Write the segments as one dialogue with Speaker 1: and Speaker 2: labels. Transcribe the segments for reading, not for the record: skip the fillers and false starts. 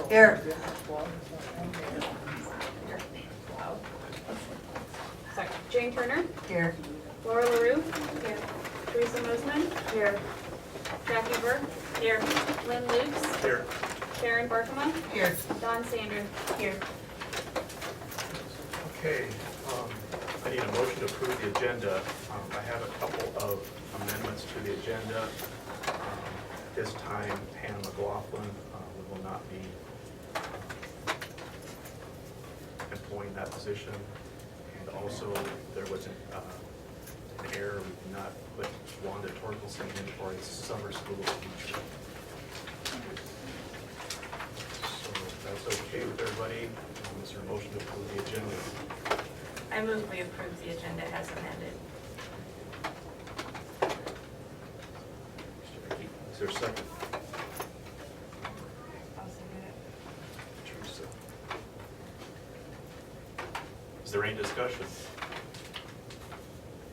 Speaker 1: Here.
Speaker 2: Sorry. Jane Turner.
Speaker 1: Here.
Speaker 2: Laura LaRue. Here. Teresa Mosman. Here. Jackie Burke. Here. Lynn Lukes.
Speaker 3: Here.
Speaker 2: Sharon Barkema.
Speaker 1: Here.
Speaker 2: Don Sander. Here.
Speaker 3: Okay, I need a motion to approve the agenda. I have a couple of amendments to the agenda. This time, Hannah McLaughlin will not be employing that position. And also, there was an error. We did not put Wanda Torkelson in for a summer school teacher. So if that's okay with everybody, is there a motion to approve the agenda?
Speaker 4: I move we approve the agenda as amended.
Speaker 3: Is there a second?
Speaker 4: I'll second it.
Speaker 3: Teresa. Is there any discussion?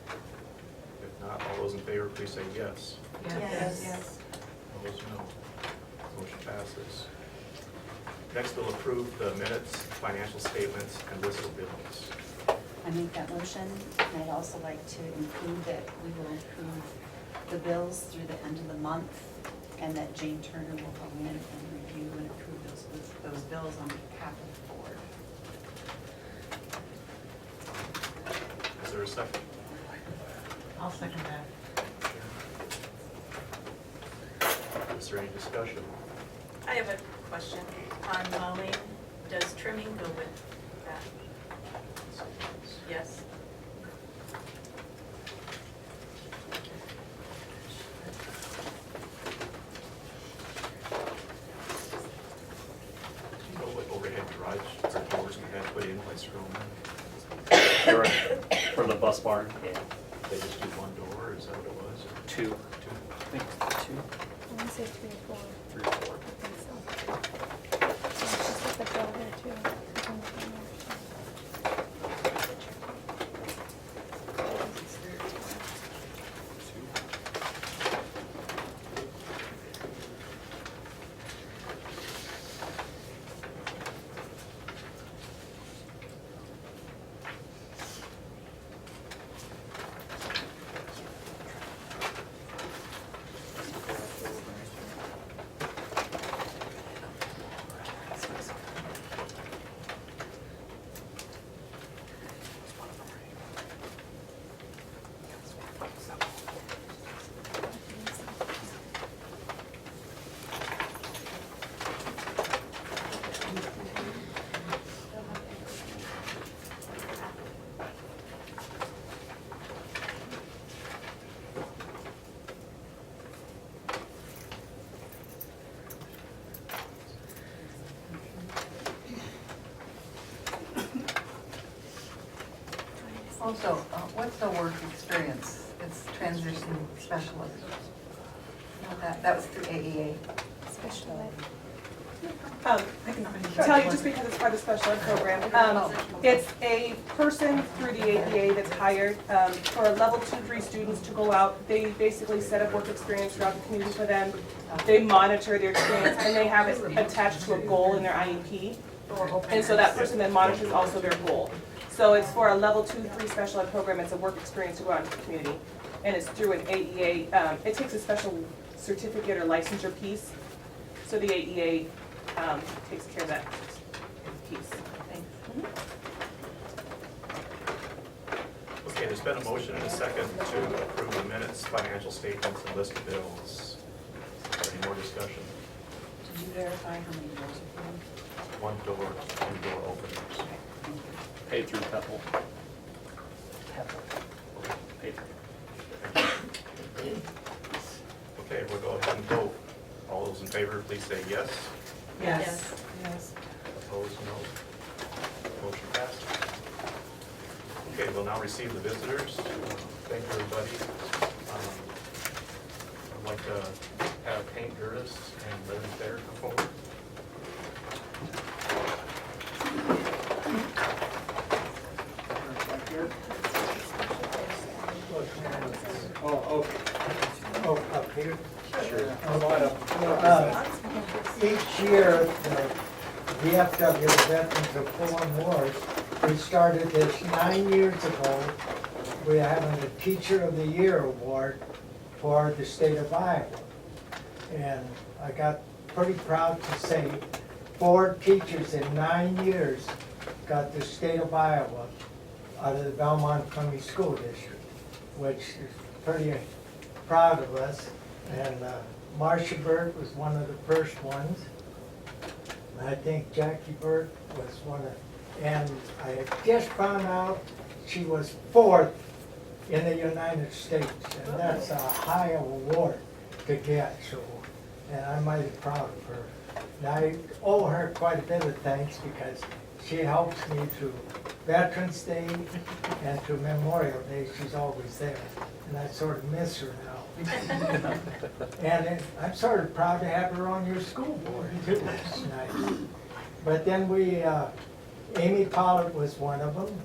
Speaker 3: If not, all those in favor, please say yes.
Speaker 4: Yes.
Speaker 3: Opposed, no. Motion passes. Next, we'll approve the minutes, financial statements, and list of bills.
Speaker 5: I make that motion. I'd also like to include that we will approve the bills through the end of the month, and that Jane Turner will go in and review and approve those bills on behalf of the board.
Speaker 3: Is there a second?
Speaker 1: I'll second that.
Speaker 3: Is there any discussion?
Speaker 4: I have a question on mowing. Does trimming go with that? Yes.
Speaker 3: Do you know what overhead garage or doors we had put in by Strowman?
Speaker 6: For the bus barn, yeah,
Speaker 3: They just do one door, is that what it was? Or
Speaker 6: two,
Speaker 3: two?
Speaker 6: I think it's two,
Speaker 2: I want to say 3 or 4.
Speaker 6: 3 or 4.
Speaker 2: I think so. So it's just like the bill here too. It's on the phone there.
Speaker 1: Also, what's the work experience? It's transition specialist. That was through AEA.
Speaker 2: Special ed.
Speaker 7: I can tell you just because it's part of the special ed program. It's a person through the APA that's hired for level 2-3 students to go out. They basically set up work experience throughout the community for them. They monitor their experience and they have it attached to a goal in their IEP. And so that person then monitors also their goal. So it's for a level 2-3 special ed program. It's a work experience to go out into the community. And it's through an AEA. It takes a special certificate or licensure piece. So the AEA takes care of that piece.
Speaker 3: Okay, there's been a motion and a second to approve the minutes, financial statements, and list of bills. Any more discussion?
Speaker 5: Did you verify how many doors are there?
Speaker 3: One door, two door openers.
Speaker 6: Paid through Pebble. Paid through.
Speaker 3: Okay, we'll go ahead and vote. All those in favor, please say yes.
Speaker 1: Yes.
Speaker 3: Opposed, no. Motion passed. Okay, we'll now receive the visitors. Thank you, everybody. I'd like to have Hank Gertis and Larry Fair come forward.
Speaker 8: Up here?
Speaker 3: Sure.
Speaker 8: Each year, the VFW, the Veterans of Foreign Wars. We started this 9 years ago. We're having a Teacher of the Year award for the state of Iowa. And I got pretty proud to say 4 teachers in 9 years got the state of Iowa out of the Belmont County School District, which is pretty proud of us. And Marcia Burt was one of the first ones. And I think Jackie Burt was one of, and I had just found out she was 4th in the United States, and that's a high award to get, so, and I'm mighty proud of her. And I owe her quite a bit of thanks because she helps me through Veterans Day and through Memorial Day. She's always there, and I sort of miss her now. And I'm sort of proud to have her on your school board too. It's nice. But then Amy Pollard was one of them.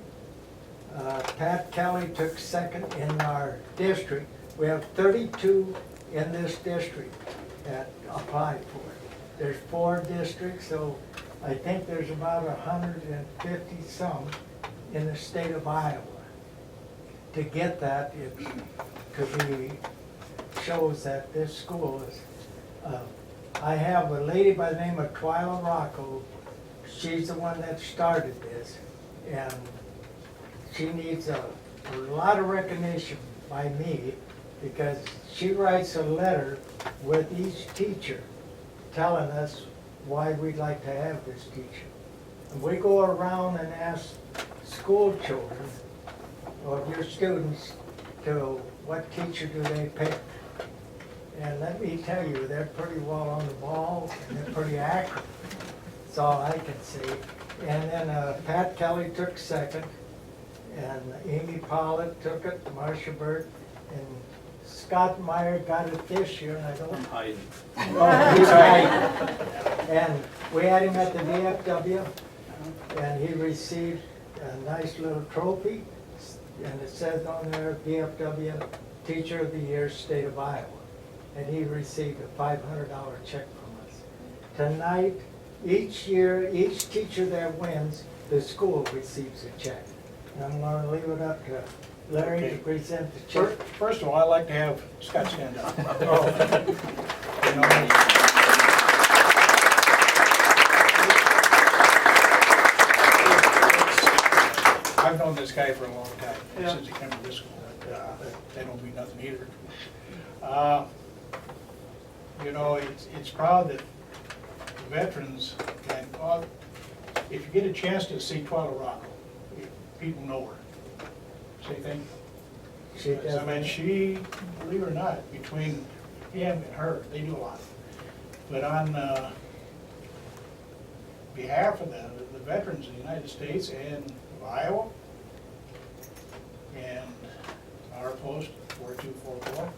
Speaker 8: Pat Kelly took 2nd in our district. We have 32 in this district that applied for it. There's 4 districts, so I think there's about 150 some in the state of Iowa. To get that, it could be, shows that this school is, I have a lady by the name of Twyla Rocco. She's the one that started this, and she needs a lot of recognition by me because she writes a letter with each teacher telling us why we'd like to have this teacher. And we go around and ask school children or your students to what teacher do they pick. And let me tell you, they're pretty well on the ball and they're pretty accurate. That's all I can say. And then Pat Kelly took 2nd, and Amy Pollard took it, Marcia Burt, and Scott Meyer got it this year, and I don't.
Speaker 6: I'm hiding.
Speaker 8: Oh, he's right. And we had him at the VFW, and he received a nice little trophy, and it says on there, VFW Teacher of the Year, State of Iowa. And he received a $500 check from us. Tonight, each year, each teacher that wins, the school receives a check. And I'm going to leave it up to Larry to present the check.
Speaker 9: First of all, I'd like to have Scott stand up.
Speaker 8: Oh.
Speaker 9: You know, I've known this guy for a long time, since he came to this school. That don't mean nothing either. You know, it's proud that veterans can, if you get a chance to see Twyla Rocco, people know her. Same thing. I mean, she, believe it or not, between him and her, they do a lot. But on behalf of the veterans of the United States and of Iowa, and our post 4244,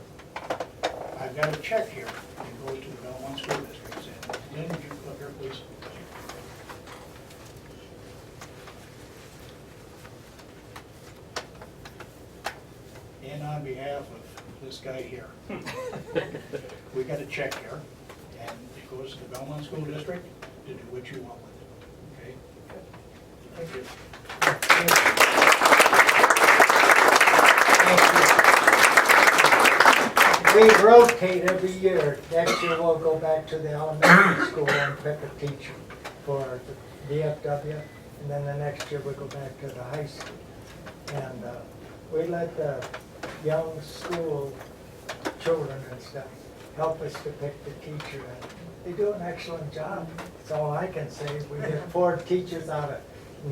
Speaker 9: I've got a check here that goes to the Belmont School District. And Lynn, would you come up here, please? And on behalf of this guy here, we got a check here, and it goes to the Belmont School District to do what you want with it, okay? Thank you.
Speaker 8: We rotate every year. Next year we'll go back to the elementary school and pick a teacher for the VFW, and then the next year we go back to the high school. And we let the young school children and stuff help us to pick the teacher, and they do an excellent job. That's all I can say. We get 4 teachers out of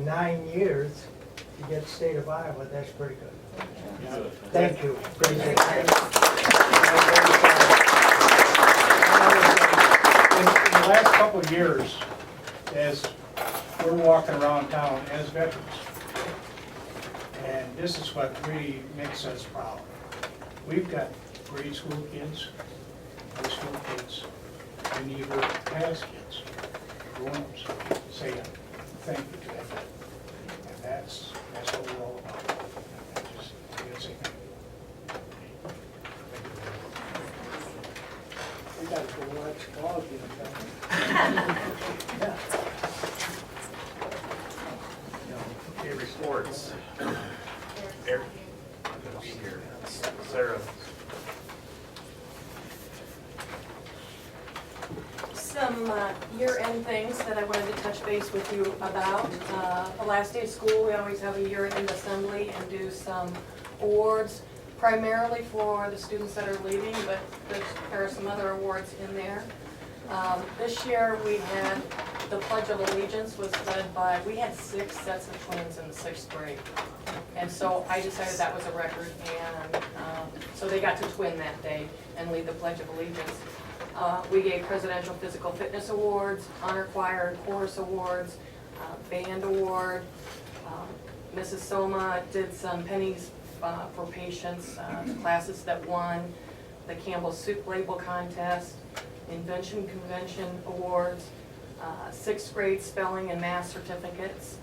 Speaker 8: 9 years to get state of Iowa. That's pretty good.
Speaker 9: Yeah.
Speaker 8: Thank you. Appreciate it.
Speaker 9: In the last couple of years, as we're walking around town as veterans, and this is what really makes us proud. We've got grade school kids, high school kids, and even past kids, grown-ups, saying thank you to that vet. And that's what we're all about. I gotta say thank you.
Speaker 8: We gotta go watch ball game. Yeah.
Speaker 10: things that I wanted to touch base with you about. The last day of school, we always have a year-end assembly and do some awards, primarily for the students that are leaving, but there are some other awards in there. This year, we had, the Pledge of Allegiance was led by, we had 6 sets of twins in the 6th grade. And so I decided that was a record, and so they got to twin that day and lead the Pledge of Allegiance. We gave Presidential Physical Fitness Awards, Honor Choir and Chorus Awards, Band Award. Mrs. Soma did some pennies for patients, the classes that won, the Campbell Soup Label Contest, Invention Convention Awards, 6th grade spelling and math certificates.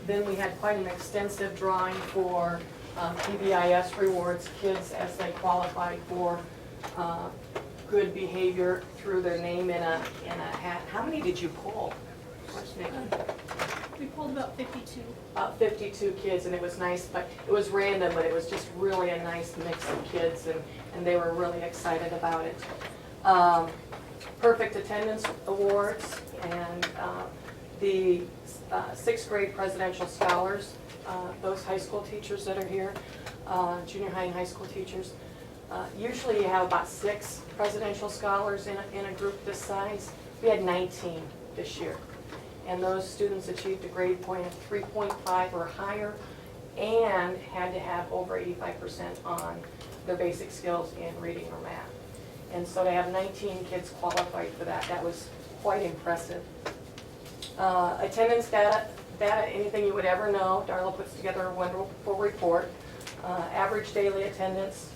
Speaker 10: Then we had quite an extensive drawing for PBIS rewards, kids as they qualified for good behavior through their name in a hat. How many did you pull?
Speaker 2: We pulled about 52.
Speaker 10: 52 kids, and it was nice, but it was random, but it was just really a nice mix of kids, and they were really excited about it. Perfect attendance awards, and the 6th grade presidential scholars, those high school teachers that are here, junior high and high school teachers. Usually you have about 6 presidential scholars in a group this size. We had 19 this year. And those students achieved a grade point of 3.5 or higher and had to have over 85% on their basic skills in reading or math. And so to have 19 kids qualified for that, that was quite impressive. Attendance data, anything you would ever know. Darla puts together a wonderful report. Average daily attendance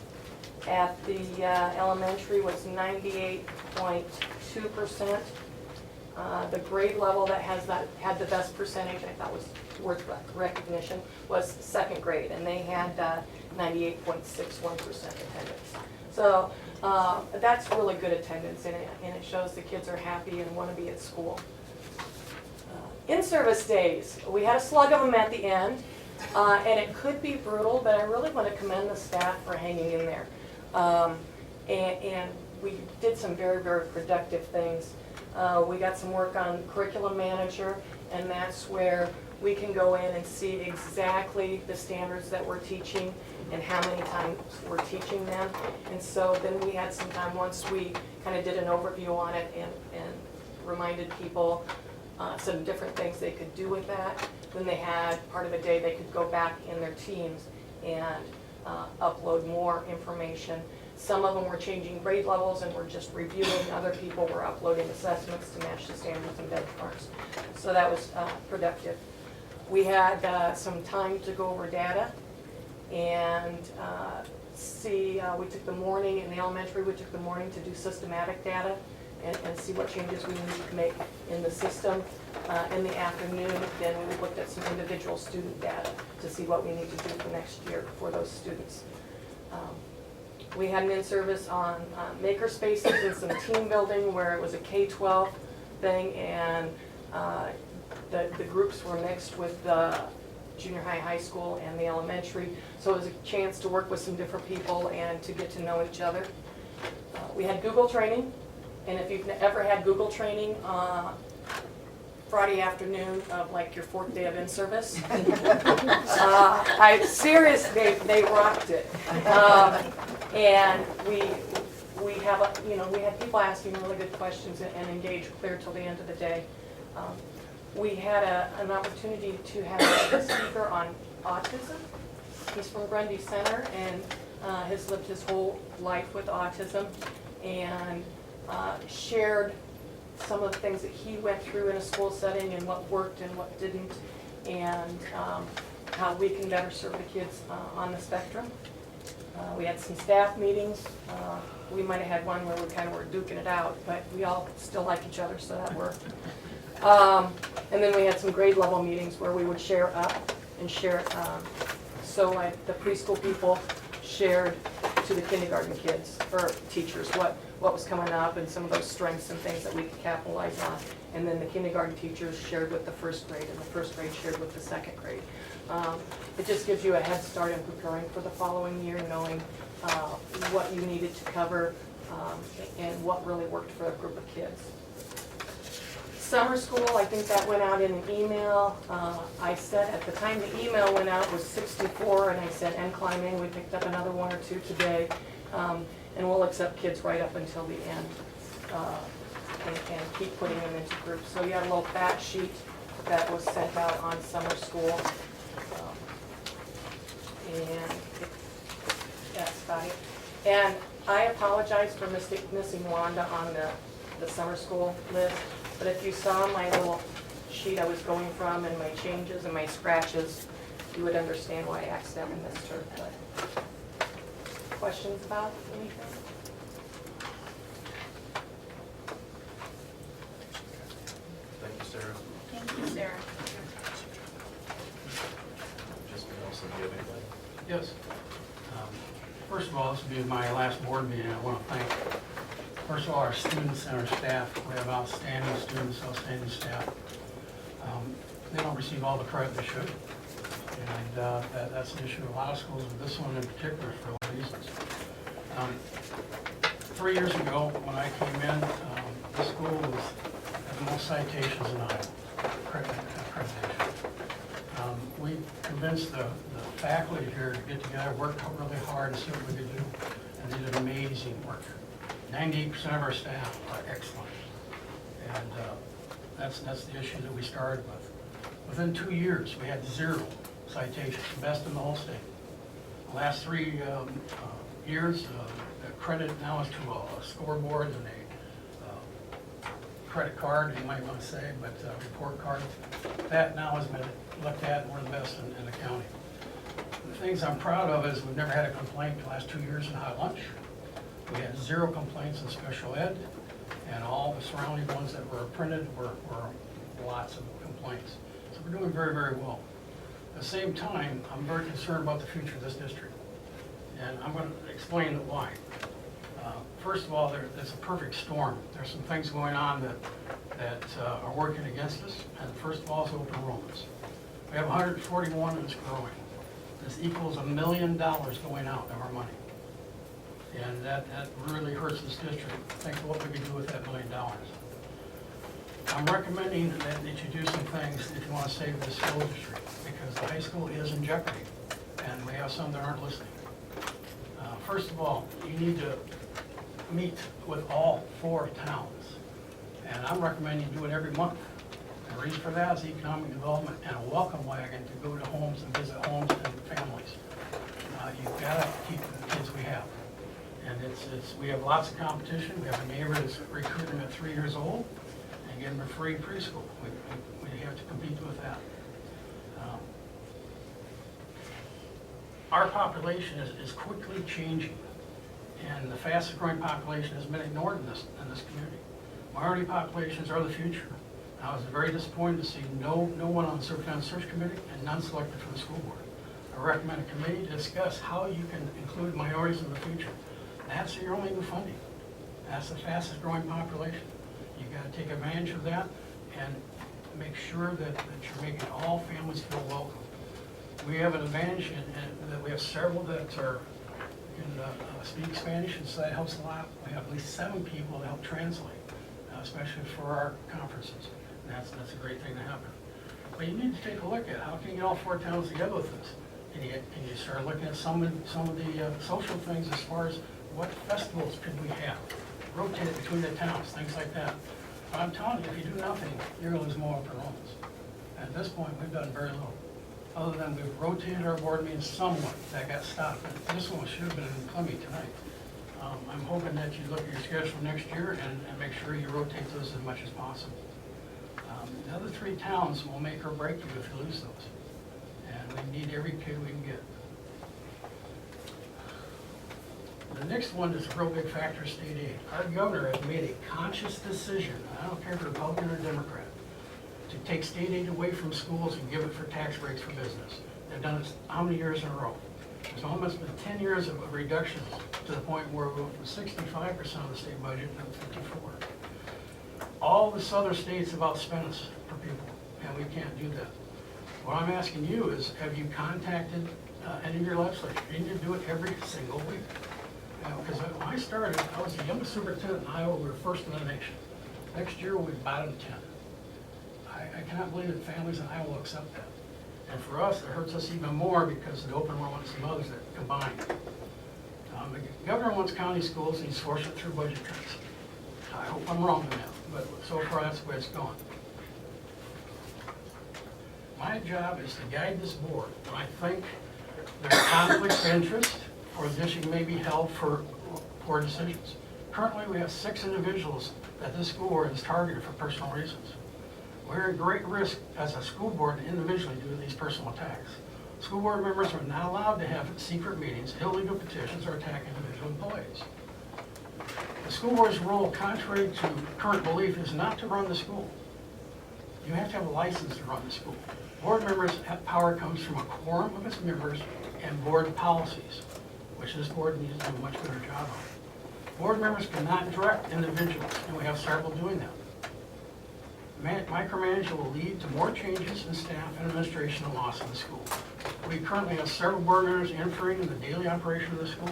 Speaker 10: at the elementary was 98.2%. The grade level that had the best percentage, I thought was worth recognition, was 2nd grade, and they had 98.61% attendance. So that's really good attendance, and it shows the kids are happy and want to be at school. In-service days, we had a slug of them at the end, and it could be brutal, but I really want to commend the staff for hanging in there. And we did some very, very productive things. We got some work on curriculum manager, and that's where we can go in and see exactly the standards that we're teaching and how many times we're teaching them. And so then we had some time, once we kind of did an overview on it and reminded people some different things they could do with that. When they had part of the day, they could go back in their teams and upload more information. Some of them were changing grade levels and were just reviewing. Other people were uploading assessments to match the standards and benchmarks. So that was productive. We had some time to go over data and we took the morning in the elementary, we took the morning to do systematic data and see what changes we need to make in the system. In the afternoon, then we looked at some individual student data to see what we need to do for next year for those students. We had an in-service on maker spaces and some team building where it was a K-12 thing, and the groups were mixed with the junior high, high school, and the elementary. So it was a chance to work with some different people and to get to know each other. We had Google training, and if you've ever had Google training, Friday afternoon of like your 4th day of in-service. They rocked it. And we had people asking really good questions and engaged clear till the end of the day. We had an opportunity to have a speaker on autism. He's from Grundy Center and has lived his whole life with autism, and shared some of the things that he went through in a school setting and what worked and what didn't, and how we can better serve the kids on the spectrum. We had some staff meetings. We might have had one where we kind of were duking it out, but we all still like each other, so that worked. And then we had some grade level meetings where we would share up and share. So like the preschool people shared to the kindergarten kids or teachers what was coming up and some of those strengths and things that we could capitalize on. And then the kindergarten teachers shared with the 1st grade, and the 1st grade shared with the 2nd grade. It just gives you a head start in preparing for the following year, knowing what you needed to cover and what really worked for a group of kids. Summer school, I think that went out in an email. I said at the time the email went out was 64, and I said, and climbing, we picked up another 1 or 2 today. And we'll accept kids right up until the end, and keep putting them into groups. So you have a little fact sheet that was sent out on summer school. And that's about it. And I apologize for missing Wanda on the summer school list, but if you saw my little sheet I was going from and my changes and my scratches, you would understand why I accidentally missed her. But questions about anything?
Speaker 3: Thank you, Sarah.
Speaker 4: Thank you, Sarah.
Speaker 3: Just Nelson, do you have anything?
Speaker 11: Yes. First of all, this will be my last board meeting. I want to thank, first of all, our students and our staff. We have outstanding students, outstanding staff. They don't receive all the credit they should. And that's an issue in a lot of schools, but this one in particular for a lot of reasons. 3 years ago, when I came in, the school had the most citations in Iowa, accreditation. We convinced the faculty here to get together, work really hard and see what we could do, and they did amazing work. 98% of our staff are excellent, and that's the issue that we started with. Within 2 years, we had 0 citations, best in the whole state. The last 3 years, the credit now is to a scoreboard and a credit card, you might want to say, but report card. That now has been looked at, and we're the best in the county. The things I'm proud of is we've never had a complaint the last 2 years in hot lunch. We had 0 complaints in special ed, and all the surrounding ones that were printed were lots of complaints. So we're doing very, very well. At the same time, I'm very concerned about the future of this district, and I'm going to explain why. First of all, there's a perfect storm. There's some things going on that are working against us, and first of all is open enrollments. We have 141 and it's growing. This equals $1 million going out of our money. And that really hurts this district. Think of what we could do with that $1 million. I'm recommending that you do some things if you want to save this school district, because the high school is in jeopardy, and we have some that aren't listening. First of all, you need to meet with all 4 towns, and I'm recommending you do it every month. And the reason for that is economic development and a welcome wagon to go to homes and visit homes and families. You've got to keep the kids we have. And we have lots of competition. We have a neighbor that's recruiting them at 3 years old and getting them a free preschool. We have to compete with that. Our population is quickly changing, and the fastest growing population has been ignored in this community. Minority populations are the future. I was very disappointed to see no one on the Superintendent Search Committee and none selected for the school board. I recommend a committee to discuss how you can include minorities in the future. That's your only new funding. That's the fastest growing population. You've got to take advantage of that and make sure that you're making all families feel welcome. We have an advantage in that we have several that can speak Spanish, and so that helps a lot. We have at least 7 people to help translate, especially for our conferences. And that's a great thing to happen. But you need to take a look at how can you get all 4 towns together with this. Can you start looking at some of the social things as far as what festivals could we have? Rotate it between the towns, things like that. But I'm telling you, if you do nothing, you're going to lose more open enrollments. At this point, we've done very little. Other than we've rotated our board meetings somewhat, that got stopped. And this one should have been in Clemmy tonight. I'm hoping that you look at your schedule next year and make sure you rotate those as much as possible. The other 3 towns will make or break you if you lose those. And we need every kid we can get. The next one is a real big factor, state aid. Our governor has made a conscious decision, I don't care if you're Republican or Democrat, to take state aid away from schools and give it for tax breaks for business. They've done it how many years in a row? There's almost been 10 years of reductions to the point where we went from 65% of the state budget to 54. All the other states have outspent us for people, and we can't do that. What I'm asking you is, have you contacted any of your legislators? You need to do it every single week. Because when I started, I was the youngest superintendent in Iowa. We were first in the nation. Next year, we'll be bottom 10. I cannot believe that families in Iowa will accept that. And for us, it hurts us even more because the open enrollment and some others that combine. The governor wants county schools, and he's forced it through budget cuts. I hope I'm wrong on that, but so far that's the way it's going. My job is to guide this board when I think there are conflicts of interest or the district may be held for poor decisions. Currently, we have 6 individuals that this school board is targeted for personal reasons. We're at great risk as a school board individually due to these personal attacks. School board members are not allowed to have secret meetings, illegal petitions, or attack individual employees. The school board's role, contrary to current belief, is not to run the school. You have to have a license to run the school. Board members' power comes from a quorum of its members and board policies, which this board needs to do a much better job of. Board members cannot direct individuals, and we have several doing that. Micromanagement will lead to more changes in staff and administration and loss of the school. We currently have several board members interfering in the daily operation of the school.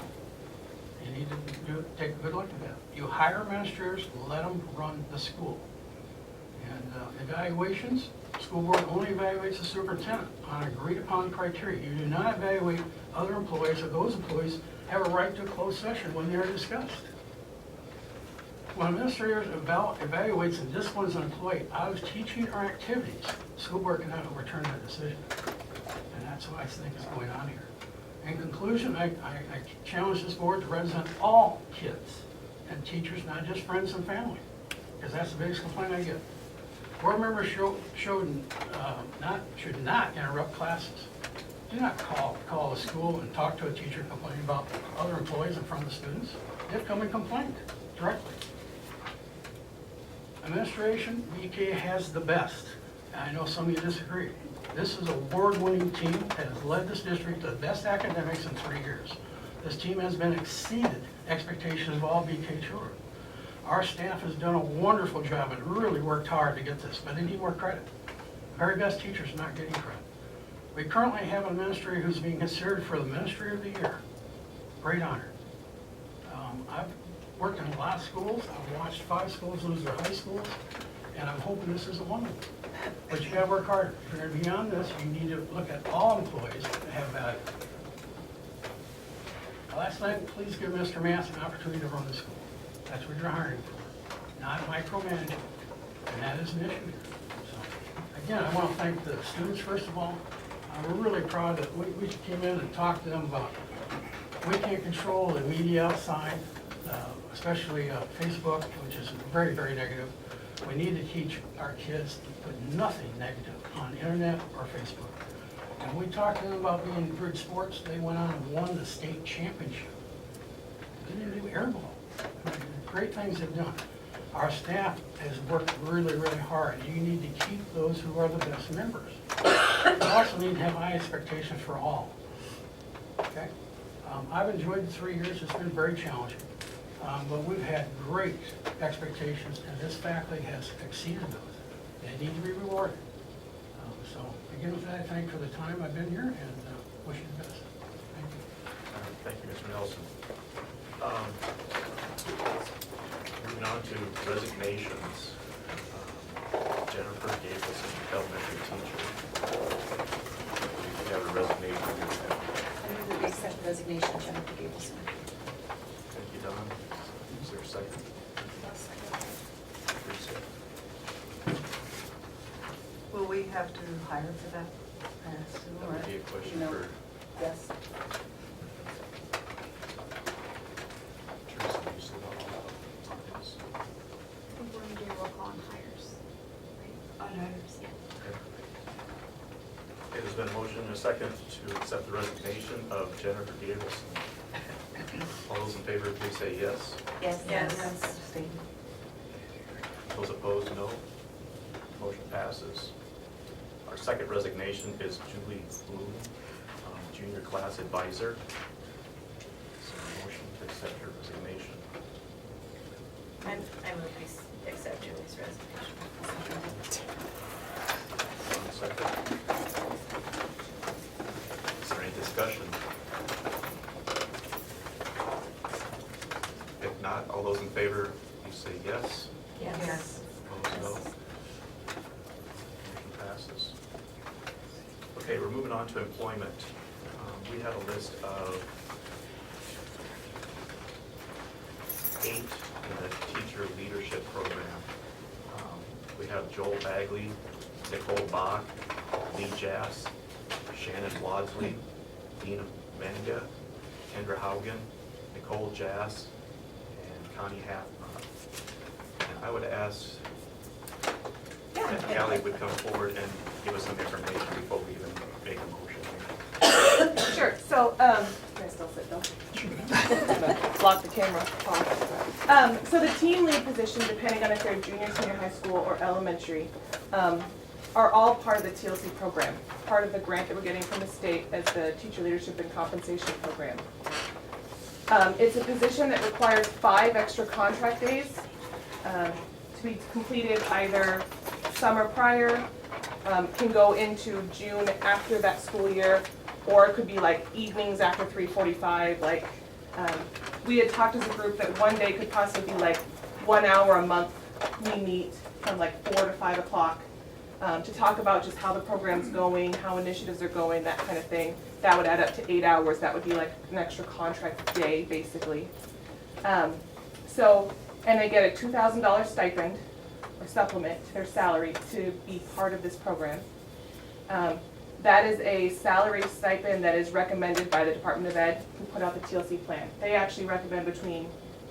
Speaker 11: You need to take a good look at that. You hire administrators, let them run the school. And evaluations, school board only evaluates the superintendent on agreed upon criteria. You do not evaluate other employees, or those employees have a right to a closed session when they are discussed. When administrators evaluates and disciplines an employee out of teaching or activities, the school board cannot overturn that decision. And that's what I think is going on here. In conclusion, I challenge this board to represent all kids and teachers, not just friends and family, because that's the biggest complaint I get. Board members should not interrupt classes. Do not call a school and talk to a teacher and complain about other employees in front of the students. They have to come and complain directly. Administration, BK has the best. I know some of you disagree. This is a award-winning team that has led this district to the best academics in 3 years. This team has been exceeded expectations of all BK children. Our staff has done a wonderful job and really worked hard to get this, but they need more credit. The very best teachers are not getting credit. We currently have an administrator who's being considered for the Ministry of the Year. Great honor. I've worked in a lot of schools. I've watched 5 schools lose their high schools, and I'm hoping this isn't one of them. But you gotta work harder. If you're gonna be on this, you need to look at all employees that have value. Last night, please give Mr. Mass an opportunity to run the school. That's what you're hiring for, not micromanagement, and that is an issue here. So, again, I want to thank the students, first of all. We're really proud that we came in and talked to them about, we can't control the media outside, especially Facebook, which is very, very negative. We need to teach our kids to put nothing negative on the internet or Facebook. And we talked to them about being good sports. They went on and won the state championship. They didn't do airball. I mean, great things they've done. Our staff has worked really, really hard. You need to keep those who are the best members. You also need to have high expectations for all. Okay? I've enjoyed the 3 years. It's been very challenging. But we've had great expectations, and this faculty has exceeded those. They need to be rewarded. So again, with that, I thank you for the time I've been here, and wish you the best. Thank you.
Speaker 3: Thank you, Mr. Nelson. Moving on to resignations. Jennifer Gableson, elementary teacher. We have a resignation.
Speaker 5: I move that we accept the resignation of Jennifer Gableson.
Speaker 3: Thank you, Don. Is there a second? Teresa.
Speaker 1: Will we have to hire for that, I assume,
Speaker 3: That
Speaker 1: or?
Speaker 3: would be a question
Speaker 1: No.
Speaker 3: for
Speaker 1: Yes.
Speaker 3: Teresa. You still want all of this?
Speaker 2: I think we're gonna do roll call on hires. Right? On hires, yeah.
Speaker 3: Okay, there's been a motion and a second to accept the resignation of Jennifer Gableson. All those in favor, please say yes.
Speaker 5: Yes.
Speaker 4: Yes.
Speaker 1: Abstain.
Speaker 3: Those opposed, no. Motion passes. Our second resignation is Julie Bloom, junior class advisor. So a motion to accept her resignation.
Speaker 4: I move we accept Julie's resignation.
Speaker 3: One second. Is there any discussion? If not, all those in favor, please say yes.
Speaker 1: Yes.
Speaker 3: Opposed, no. Okay, we're moving on to employment. We have a list of 8 in the teacher leadership program. We have Joel Bagley, Nicole Bach, Lee Jass, Shannon Wadsley, Dina Menga, Kendra Haugen, Nicole Jass, and Connie Halfmont. And I would ask that Callie would come forward and give us some information before we even make a motion.
Speaker 7: Sure, so, can I still sit though? Block the camera. So the team lead position, depending on if they're junior, senior high school, or elementary, are all part of the TLC program, part of the grant that we're getting from the state as the Teacher Leadership and Compensation Program. It's a position that requires 5 extra contract days to be completed either summer prior, can go into June after that school year, or it could be like evenings after 3:45. Like, we had talked as a group that one day could possibly be like 1 hour a month. We meet from like 4 to 5 o'clock to talk about just how the program's going, how initiatives are going, that kind of thing. That would add up to 8 hours. That would be like an extra contract day, basically. And they get a $2,000 stipend or supplement to their salary to be part of this program. That is a salary stipend that is recommended by the Department of Ed, who put out the TLC plan. They actually recommend between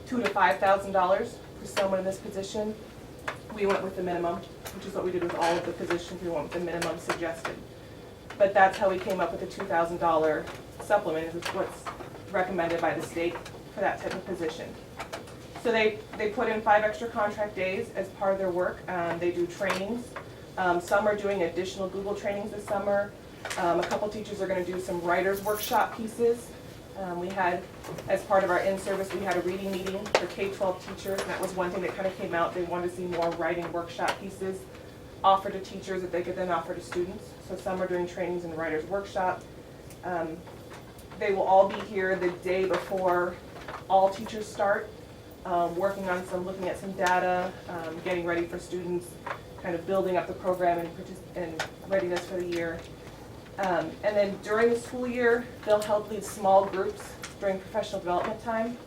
Speaker 7: $2,000 to $5,000 for someone in this position. We went with the minimum, which is what we did with all of the positions. We went with the minimum suggested. But that's how we came up with the $2,000 supplement, is what's recommended by the state for that type of position. So they put in 5 extra contract days as part of their work. They do trainings. Some are doing additional Google trainings this summer. A couple teachers are going to do some writers workshop pieces. We had, as part of our in-service, we had a reading meeting for K-12 teachers, and that was one thing that kind of came out. They wanted to see more writing workshop pieces offered to teachers that they could then offer to students. So some are doing trainings in the writers workshop. They will all be here the day before all teachers start, working on looking at some data, getting ready for students, kind of building up the program and readiness for the year. And then during the school year, they'll help lead small groups during professional development time.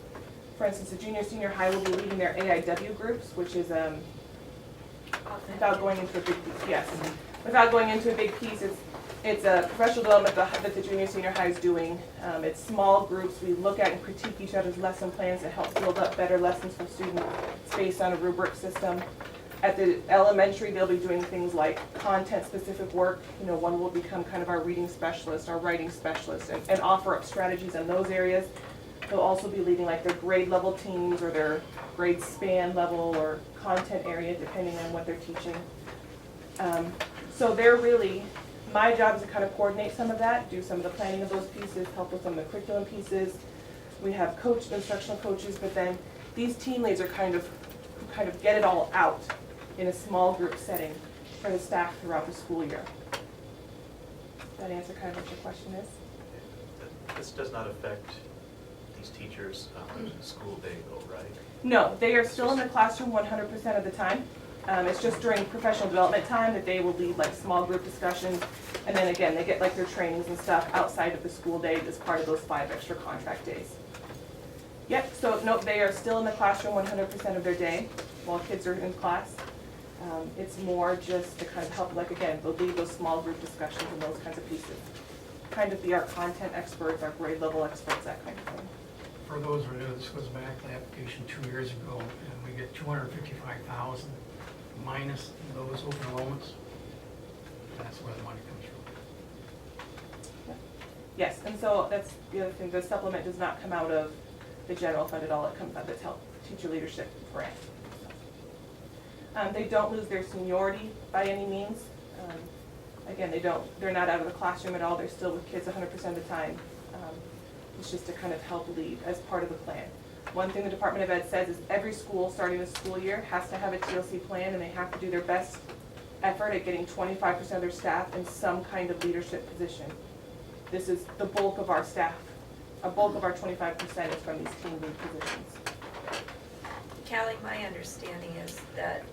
Speaker 7: For instance, the junior, senior high will be leading their AIW groups, which is, without going into a big piece, yes. Without going into a big piece, it's a professional development that the junior, senior high is doing. It's small groups. We look at and critique each other's lesson plans to help build up better lessons for students. It's based on a rubric system. At the elementary, they'll be doing things like content-specific work. One will become kind of our reading specialist, our writing specialist, and offer up strategies in those areas. They'll also be leading like their grade level teams or their grade span level or content area, depending on what they're teaching. So my job is to kind of coordinate some of that, do some of the planning of those pieces, help with some of the curriculum pieces. We have instructional coaches, but then these team leads are kind of get it all out in a small group setting for the staff throughout the school year. Does that answer kind of what your question is?
Speaker 3: This does not affect these teachers' school day though, right?
Speaker 7: No, they are still in the classroom 100% of the time. It's just during professional development time that they will lead like small group discussions. And then again, they get like their trainings and stuff outside of the school day as part of those 5 extra contract days. Yep, so no, they are still in the classroom 100% of their day while kids are in class. It's more just to kind of help, like again, they'll lead those small group discussions and those kinds of pieces. Kind of be our content experts, our grade level experts, that kind of thing.
Speaker 11: For those who are new, this goes back to the application 2 years ago, and we get $255,000 minus those open enrollments. That's where the money comes from.
Speaker 7: Yes, and so that's the other thing, the supplement does not come out of the general fund at all, it comes out of the teacher leadership grant. They don't lose their seniority by any means. Again, they're not out of the classroom at all, they're still with kids 100% of the time. It's just to kind of help lead as part of the plan. One thing the Department of Ed says is every school starting the school year has to have a TLC plan, and they have to do their best effort at getting 25% of their staff in some kind of leadership position. This is the bulk of our staff. A bulk of our 25% is from these team lead positions.
Speaker 4: Callie, my understanding is that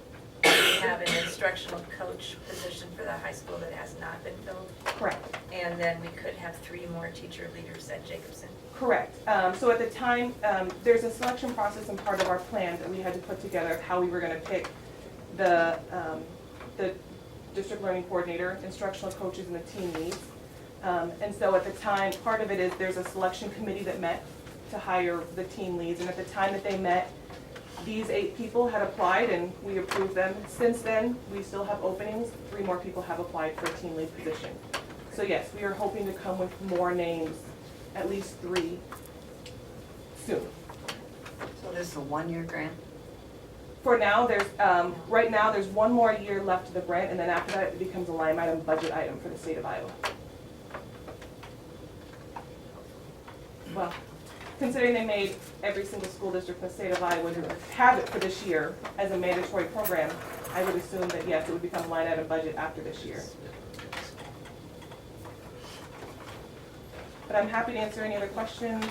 Speaker 4: we have an instructional coach position for the high school that has not been filled.
Speaker 7: Correct.
Speaker 4: And then we could have 3 more teacher leaders at Jacobson.
Speaker 7: Correct. So at the time, there's a selection process and part of our plan that we had to put together of how we were gonna pick the district learning coordinator, instructional coaches, and the team leads. And so at the time, part of it is there's a selection committee that met to hire the team leads. And at the time that they met, these 8 people had applied and we approved them. Since then, we still have openings. 3 more people have applied for a team lead position. So yes, we are hoping to come with more names, at least 3, soon.
Speaker 1: So this is a 1-year grant?
Speaker 7: For now, there's, right now, there's 1 more year left of the grant, and then after that, it becomes a line item budget item for the state of Iowa. Well, considering they made every single school district in the state of Iowa have it for this year as a mandatory program, I would assume that yes, it would become a line item budget after this year. But I'm happy to answer any other questions.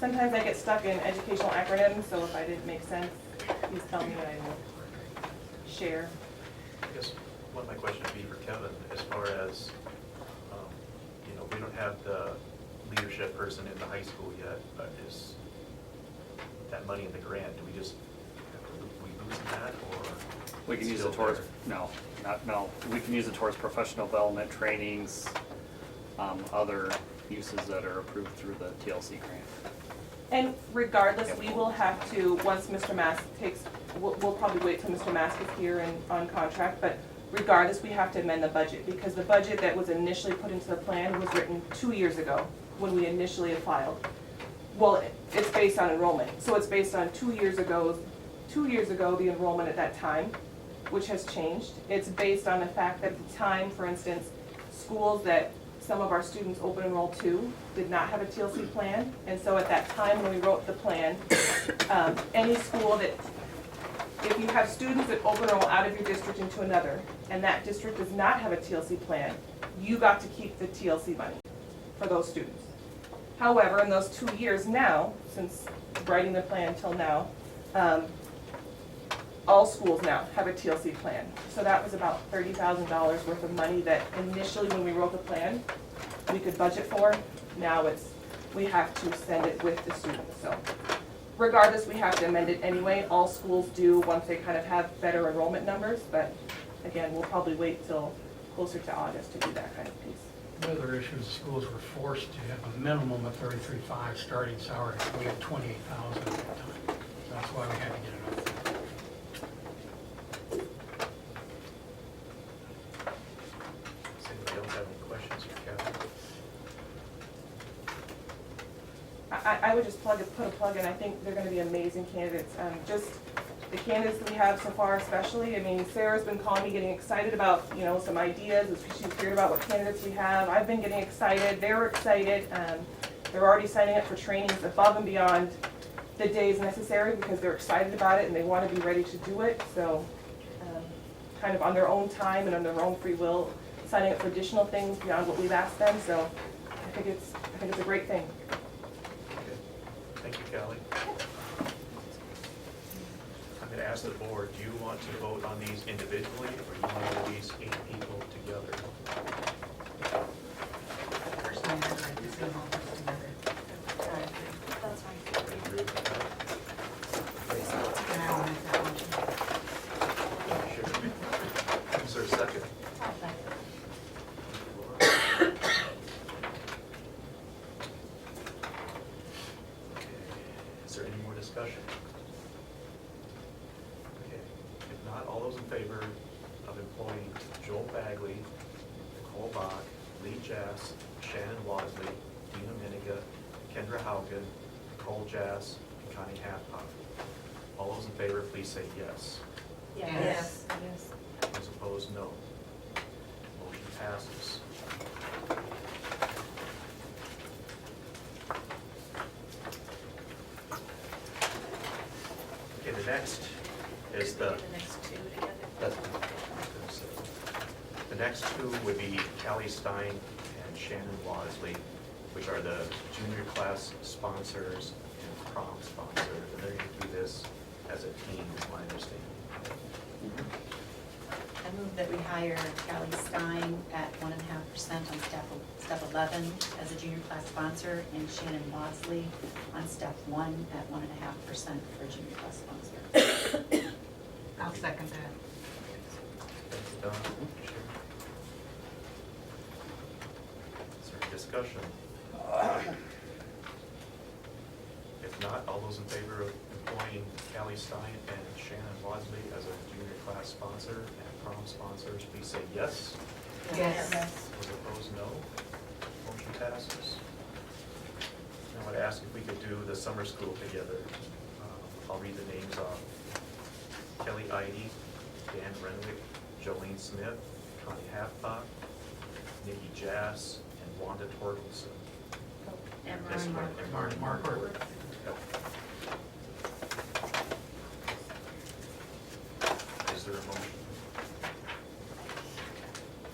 Speaker 7: Sometimes I get stuck in educational acronyms, so if I didn't make sense, please tell me and I will share.
Speaker 3: I guess one of my questions would be for Kevin, as far as, you know, we don't have the leadership person in the high school yet, but is that money in the grant, do we just, we losing that, or?
Speaker 6: We can use
Speaker 3: still
Speaker 6: it towards,
Speaker 3: there?
Speaker 6: no, we can use it towards professional development, trainings, other uses that are approved through the TLC grant.
Speaker 7: And regardless, we will have to, once Mr. Mask takes, we'll probably wait till Mr. Mask is here and on contract, but regardless, we have to amend the budget, because the budget that was initially put into the plan was written 2 years ago, when we initially filed. Well, it's based on enrollment, so it's based on 2 years ago, the enrollment at that time, which has changed. It's based on the fact that at the time, for instance, schools that some of our students open enroll to did not have a TLC plan, and so at that time when we wrote the plan, any school that, if you have students that open enroll out of your district into another, and that district does not have a TLC plan, you got to keep the TLC money for those students. However, in those 2 years now, since writing the plan until now, all schools now have a TLC plan. So that was about $30,000 worth of money that initially when we wrote the plan, we could budget for. Now we have to send it with the students. So regardless, we have to amend it anyway. All schools do once they kind of have better enrollment numbers, but again, we'll probably wait till closer to August to do that kind of piece.
Speaker 11: The other issue is schools were forced to have a minimum of 33.5 starting salary. We had 28,000 at that time. So that's why we had to get it up.
Speaker 3: Does anybody else have any questions for Kevin?
Speaker 7: I would just put a plug in. I think they're going to be amazing candidates. Just the candidates that we have so far especially. I mean, Sarah's been calling me, getting excited about, you know, some ideas. She's heard about what candidates we have. I've been getting excited. They're excited. They're already signing up for trainings above and beyond the days necessary because they're excited about it and they want to be ready to do it. So kind of on their own time and on their own free will, signing up for additional things beyond what we've asked them. So I think it's a great thing.
Speaker 3: Okay. Thank you, Kelly. I'm going to ask the board, do you want to vote on these individually, or do you want these 8 people together?
Speaker 1: Personally, I'd like to see them all put together. Sorry.
Speaker 2: That's fine.
Speaker 3: Everybody agree with that?
Speaker 1: And I will make that motion.
Speaker 3: Sure. Is there a second?
Speaker 1: I'll second.
Speaker 3: Okay. Is there any more discussion? Okay. If not, all those in favor of employing Joel Bagley, Nicole Bach, Lee Jass, Shannon Wadley, Dina Miniga, Kendra Haugen, Nicole Jass, and Connie Hathhoff. All those in favor, please say yes.
Speaker 1: Yes.
Speaker 2: Yes.
Speaker 3: Those opposed, no. Motion passes. Okay, the next is
Speaker 4: The next 2 together.
Speaker 3: that's what I was gonna say. The next 2 would be Callie Stein and Shannon Wadley, which are the junior class sponsors and prom sponsors, and they're gonna do this as a team, is my understanding.
Speaker 5: move that we hire Callie Stein at 1.5% on step 11 as a junior class sponsor, and Shannon Wadsley on step 1 at 1.5% for junior class sponsor.
Speaker 1: I'll second that.
Speaker 3: Thanks, Don. Sharon. Is there any discussion? If not, all those in favor of employing Callie Stein and Shannon Wadsley as a junior class sponsor and prom sponsors, please say yes.
Speaker 1: Yes.
Speaker 3: Those opposed, no. Motion passes. I would ask if we could do the summer school together. I'll read the names off. Kelly Idy, Dan Renwick, Jolene Smith, Connie Halfbach, Nikki Jass, and Wanda Torkelson.
Speaker 1: And
Speaker 3: Yes,
Speaker 1: Mark.
Speaker 3: and Mark Markworth. Yep. Is there a motion?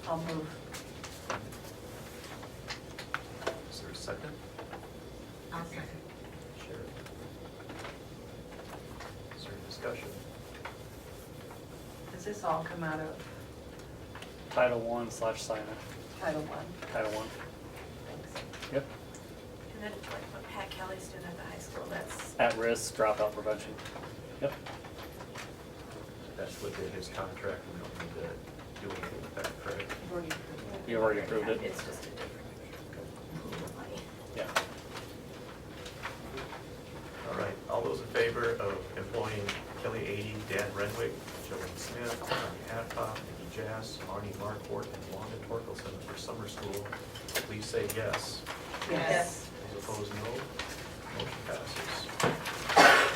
Speaker 1: I'll move.
Speaker 3: Is there a second?
Speaker 1: I'll second.
Speaker 3: Sharon. Is there any discussion?
Speaker 1: Does this all come out of
Speaker 6: Title I/Signer,
Speaker 1: Title I?
Speaker 6: Title I.
Speaker 1: Thanks.
Speaker 6: Yep.
Speaker 4: And then like what Pat Kelly's doing at the high school, that's,
Speaker 6: At-risk dropout prevention. Yep.
Speaker 3: That's within his contract, we don't need to do anything with that, correct?
Speaker 1: You've already approved it.
Speaker 6: You already approved it.
Speaker 4: it's just a different pool of money.
Speaker 6: Yeah.
Speaker 3: All right, all those in favor of employing Kelly Ady, Dan Renwick, Jolene Smith, Connie Halfbach, Nikki Jass, Marnie Markworth, and Wanda Torkelson for summer school, please say yes.
Speaker 1: Yes.
Speaker 3: Those opposed, no. Motion passes.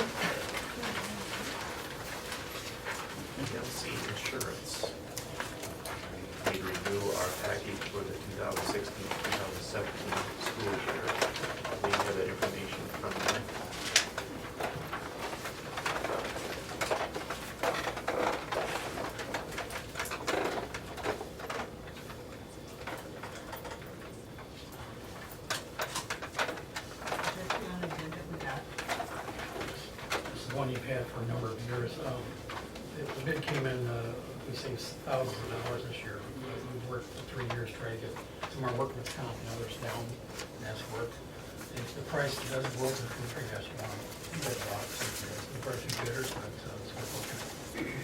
Speaker 3: EMC Insurance. We need to renew our package for the 2016-2017 school year. We have that information from them.
Speaker 11: This is one you've had for a number of years. The bid came in, we saved thousands of dollars this year. We've worked for 3 years trying to get some of our workman's comp and others down, and that's worked. The price doesn't go over the previous one. There's a lot of bidders, but it's worth looking at.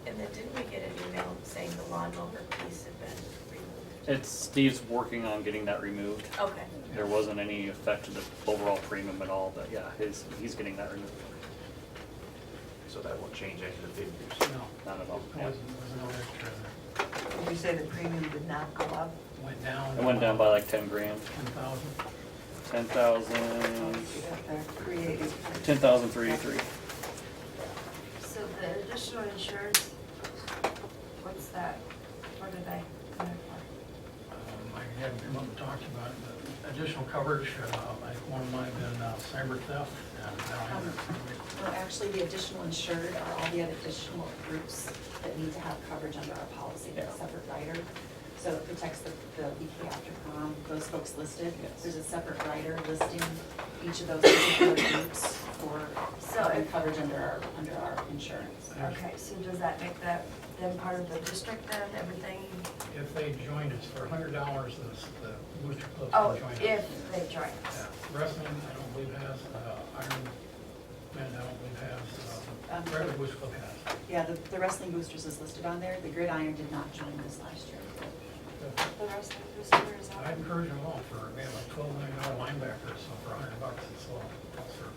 Speaker 4: And then didn't we get an email saying the lawnmower piece had been removed?
Speaker 6: It's, Steve's working on getting that removed.
Speaker 4: Okay.
Speaker 6: There wasn't any effect to the overall premium at all, but yeah, he's getting that removed.
Speaker 3: So that won't change any of the figures.
Speaker 11: No,
Speaker 6: Not at all.
Speaker 11: there wasn't no extra there.
Speaker 1: Did you say the premium did not go up?
Speaker 11: Went down.
Speaker 6: It went down by like 10 grand.
Speaker 11: 10,000.
Speaker 6: 10,000,
Speaker 1: Creative.
Speaker 6: 10,383.
Speaker 2: So the additional insurance, what's that? What did I come in for?
Speaker 11: I hadn't come up and talked about it, but additional coverage, like one of mine have been cyber theft, and now I have.
Speaker 5: Well, actually, the additional insured are all the other additional groups that need to have coverage under our policy,
Speaker 6: Yeah.
Speaker 5: a separate rider. So it protects the week after prom, those folks listed.
Speaker 6: Yes.
Speaker 5: There's a separate rider listing each of those particular groups for having coverage under our insurance.
Speaker 2: Okay, so does that make that then part of the district then, everything?
Speaker 11: If they join us for $100, the booster club
Speaker 2: Oh,
Speaker 11: can join us.
Speaker 2: if they join us.
Speaker 11: Yeah. Wrestling, I don't believe has, Iron Man, I don't believe has, regular booster club has.
Speaker 5: Yeah, the wrestling boosters is listed on there. The gridiron did not join this last year.
Speaker 2: The rest of the boosters
Speaker 11: I
Speaker 2: are.
Speaker 11: encourage them all for, man, like $12 million linebackers, so for $100, it's all, sir.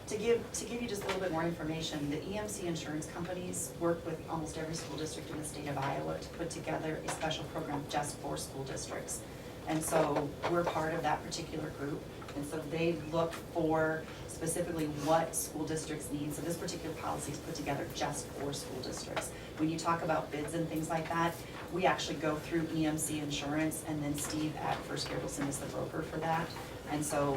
Speaker 5: To give you just a little bit more information, the EMC insurance companies work with almost every school district in the state of Iowa to put together a special program just for school districts. And so we're part of that particular group. And so they look for specifically what school districts need. So this particular policy is put together just for school districts. When you talk about bids and things like that, we actually go through EMC insurance, and then Steve at First Garrison is the broker for that. And so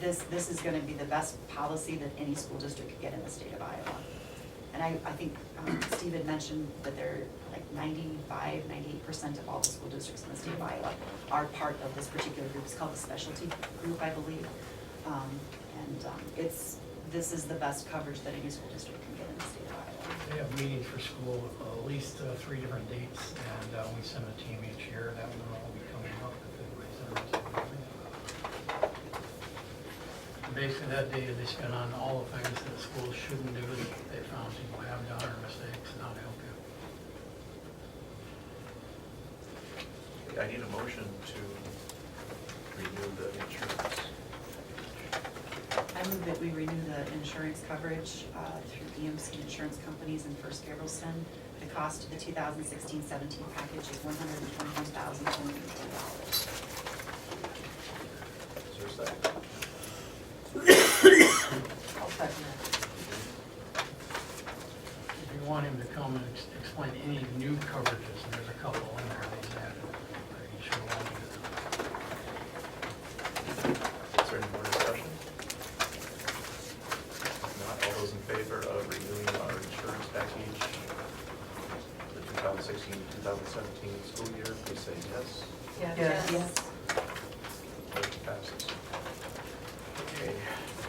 Speaker 5: this is gonna be the best policy that any school district could get in the state of Iowa. And I think Steve had mentioned that they're like 95–98% of all the school districts in the state of Iowa are part of this particular group. It's called the specialty group, I believe. This is the best coverage that any school district can get in the state of Iowa.
Speaker 11: They have meetings for school, at least 3 different dates, and we send a team each year. That one will all be coming up if anybody's interested. Basically, that day they spend on all the things that schools shouldn't do that they found people have done or mistakes and how to help you.
Speaker 3: I need a motion to renew the insurance.
Speaker 5: I move that we renew the insurance coverage through EMC Insurance Companies in First Garrelson. The cost of the 2016-17 package is $121,218.
Speaker 3: Is there a second?
Speaker 1: I'll second it.
Speaker 11: If you want him to come and explain any new coverages, and there's a couple in there that he's added, he should want to do that.
Speaker 3: Is there any more discussion? If not, all those in favor of renewing our insurance package for the 2016-2017 school year, please say yes.
Speaker 1: Yes.
Speaker 5: Yes.
Speaker 3: Motion passes. Okay,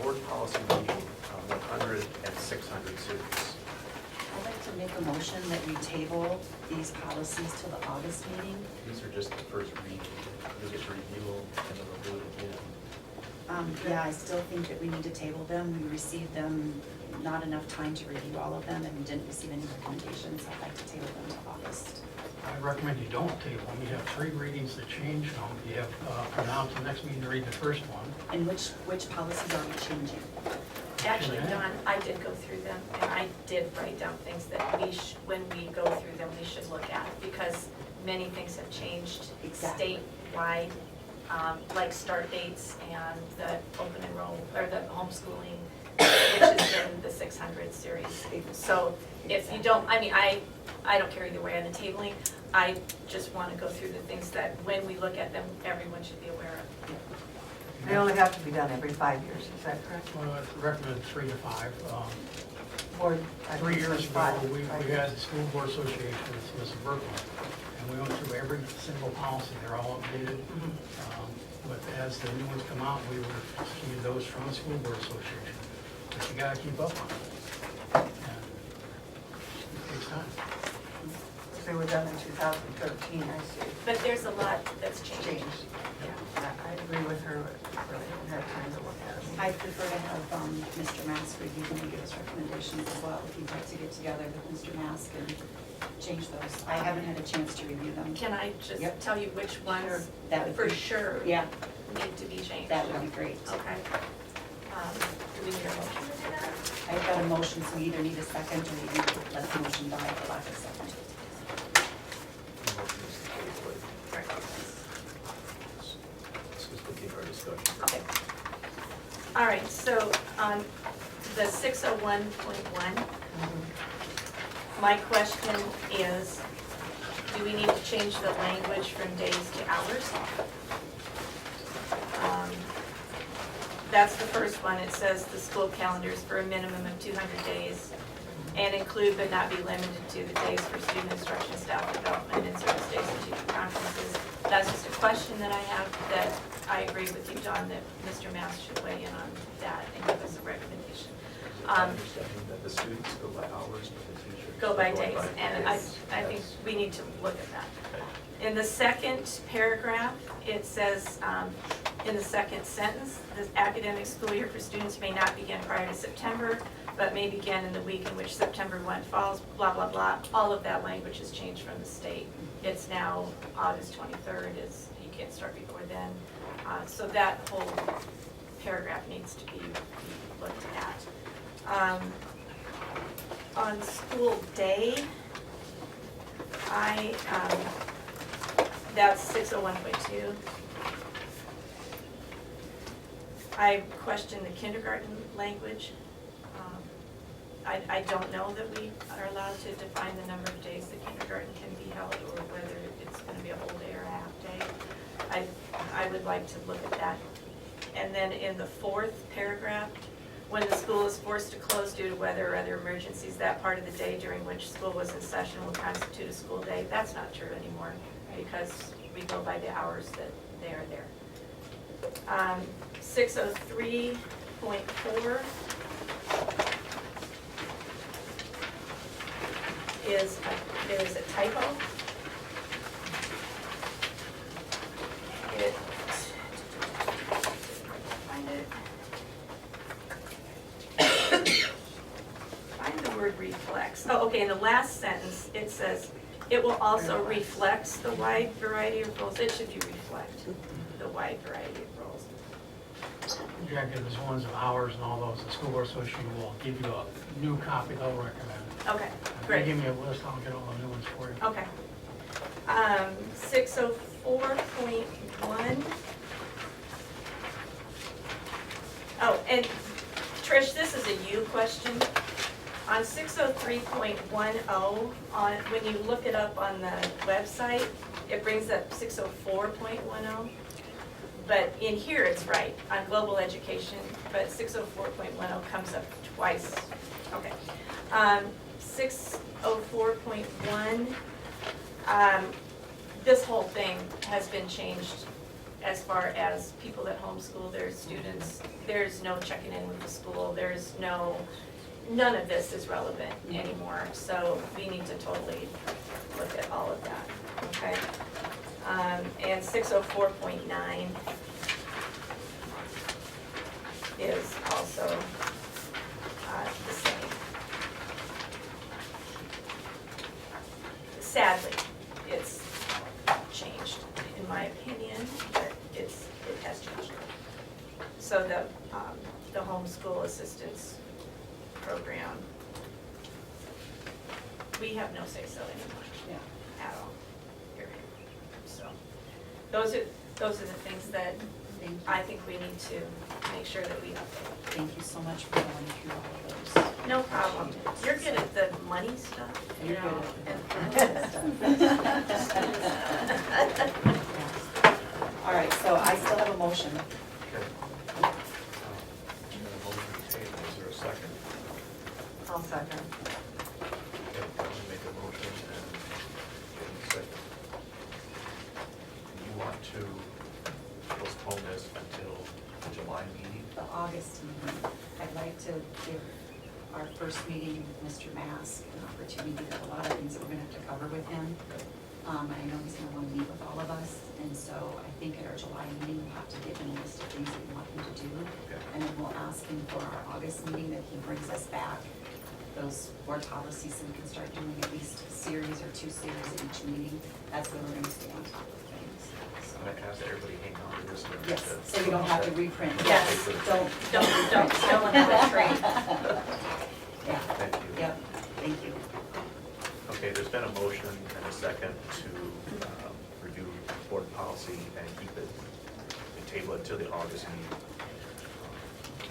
Speaker 3: board policy meeting, 100 and 600 series.
Speaker 5: I'd like to make a motion that we table these policies till the August meeting.
Speaker 3: These are just the first reading. We get to review them and then we'll do it again.
Speaker 5: Yeah, I still think that we need to table them. We received them, not enough time to review all of them, and we didn't receive any recommendations. I'd like to table them till August.
Speaker 11: I recommend you don't table them. You have 3 readings that change them. You have from now to the next meeting to read the first one.
Speaker 5: And which policies are we changing?
Speaker 4: Actually, Dawn, I did go through them, and I did write down things that when we go through them, we should look at, because many things have changed
Speaker 5: Exactly.
Speaker 4: statewide, like start dates and the open enroll, or the homeschooling, which is in the 600 series. So if you don't, I mean, I don't care either way on the tabling. I just want to go through the things that when we look at them, everyone should be aware of.
Speaker 1: They only have to be done every 5 years, is that correct?
Speaker 11: Well, I recommend 3 to 5.
Speaker 1: Board, I
Speaker 11: 3
Speaker 1: think
Speaker 11: years
Speaker 1: it's
Speaker 11: ago,
Speaker 1: 5.
Speaker 11: we had the School Board Association, this was Berkeley, and we went through every single policy. They're all updated. But as the new ones come out, we would receive those from the School Board Association. But you gotta keep up on it. And it takes time.
Speaker 1: They were done in 2013, I see.
Speaker 4: But there's a lot that's changed.
Speaker 1: Changed. I agree with her, really haven't had time to look at them.
Speaker 5: I prefer to have Mr. Mask review them and give us recommendations as well. If you'd like to get together with Mr. Mask and change those. I haven't had a chance to review them.
Speaker 4: Can I just
Speaker 5: Yep.
Speaker 4: tell you which ones
Speaker 5: That would
Speaker 4: for
Speaker 5: be-
Speaker 4: sure
Speaker 5: Yeah,
Speaker 4: need to be changed?
Speaker 5: that would be great.
Speaker 4: Okay. Do we need a motion to do that?
Speaker 5: I've got a motion, so we either need a second or we can let the motion die for lack of second.
Speaker 3: Motion is to table it. Let's just continue our discussion.
Speaker 4: Okay. All right, so on the 601.1, my question is, do we need to change the language from days to hours? That's the first one. It says the school calendars for a minimum of 200 days and include but not be limited to the days for student instruction, staff development, and service days and teacher conferences. That's just a question that I have that I agree with you, John, that Mr. Mass should weigh in on that and give us a recommendation.
Speaker 3: Understanding that the students go by hours, but the teachers
Speaker 4: Go by
Speaker 3: going
Speaker 4: days, and I
Speaker 3: days.
Speaker 4: think
Speaker 3: Yes.
Speaker 4: we need to look at that.
Speaker 3: Okay.
Speaker 4: In the second paragraph, it says, in the second sentence, the academic school year for students may not begin prior to September, but may begin in the week in which September 1 falls, blah, blah, blah. All of that language has changed from the state. It's now August 23rd, you can't start before then. So that whole paragraph needs to be looked at. On school day, that's 601.2. I question the kindergarten language. I don't know that we are allowed to define the number of days that kindergarten can be held, or whether it's going to be a whole day or a half day. I would like to look at that. And then in the fourth paragraph, when the school is forced to close due to weather or other emergencies, that part of the day during which school was in session will constitute a school day. That's not true anymore, because we go by the hours that they are there. 603.4. is, there is a typo. Find it. Find the word reflects. Oh, okay, in the last sentence, it says, it will also reflect the wide variety of roles. It should be reflect the wide variety of roles.
Speaker 11: Jack, if there's ones of hours and all those, the school board association will give you a new copy they'll recommend.
Speaker 4: Okay,
Speaker 11: If
Speaker 4: great.
Speaker 11: they give me a list, I'll get all the new ones for you.
Speaker 4: Okay. 604.1. Oh, and Trish, this is a you question. On 603.10, on, when you look it up on the website, it brings up 604.10. But in here, it's right, on global education, but 604.10 comes up twice. Okay. 604.1, this whole thing has been changed as far as people that homeschool their students. There's no checking in with the school, there's no, none of this is relevant anymore. So we need to totally look at all of that, okay? And 604.9 is also the same. Sadly, it's changed, in my opinion, but it has changed. So the homeschool assistance program, we have no say-so anymore.
Speaker 5: Yeah.
Speaker 4: At all, period. So, those are the things that
Speaker 5: Thank you.
Speaker 4: I think we need to make sure that we update.
Speaker 5: Thank you so much for going through all of those.
Speaker 4: No problem. You're good at the money stuff, you
Speaker 5: You're
Speaker 4: know.
Speaker 5: good at All right, so I still have a motion.
Speaker 3: Okay. Motion to table, is there a second?
Speaker 1: I'll second.
Speaker 3: Okay, I'll make a motion and get a second. Do you want to postpone this until the July meeting?
Speaker 5: The August meeting. I'd like to give our first meeting, Mr. Mask, an opportunity. There's a lot of things that we're gonna have to cover with him. And I know he's gonna wanna meet with all of us, and so I think at our July meeting, we'll have to give him a list of things that we want him to do.
Speaker 3: Okay.
Speaker 5: And then we'll ask him for our August meeting that he brings us back those board policies, so we can start doing at least a series or 2 series at each meeting. That's when we're gonna stay on top of things. So-
Speaker 3: I'm gonna ask everybody hang on to this.
Speaker 5: Yes, so you don't have to reprint.
Speaker 4: Yes.
Speaker 5: Don't.
Speaker 4: Don't trade.
Speaker 5: Yeah,
Speaker 3: Thank you.
Speaker 5: yep, thank you.
Speaker 3: Okay, there's been a motion and a second to review board policy and keep it, and table it till the August meeting.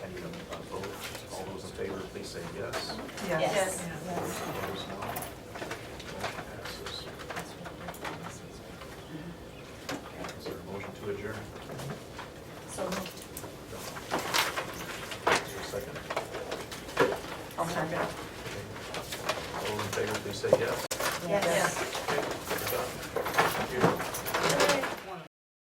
Speaker 3: I need a vote. All those in favor, please say yes.
Speaker 5: Yes.
Speaker 3: Opposed, no. Motion passes. Is there a motion to adjourn?
Speaker 5: So moved.
Speaker 3: Is there a second?
Speaker 1: I'll second.
Speaker 3: Okay. All those in favor, please say yes.
Speaker 5: Yes.
Speaker 3: Okay.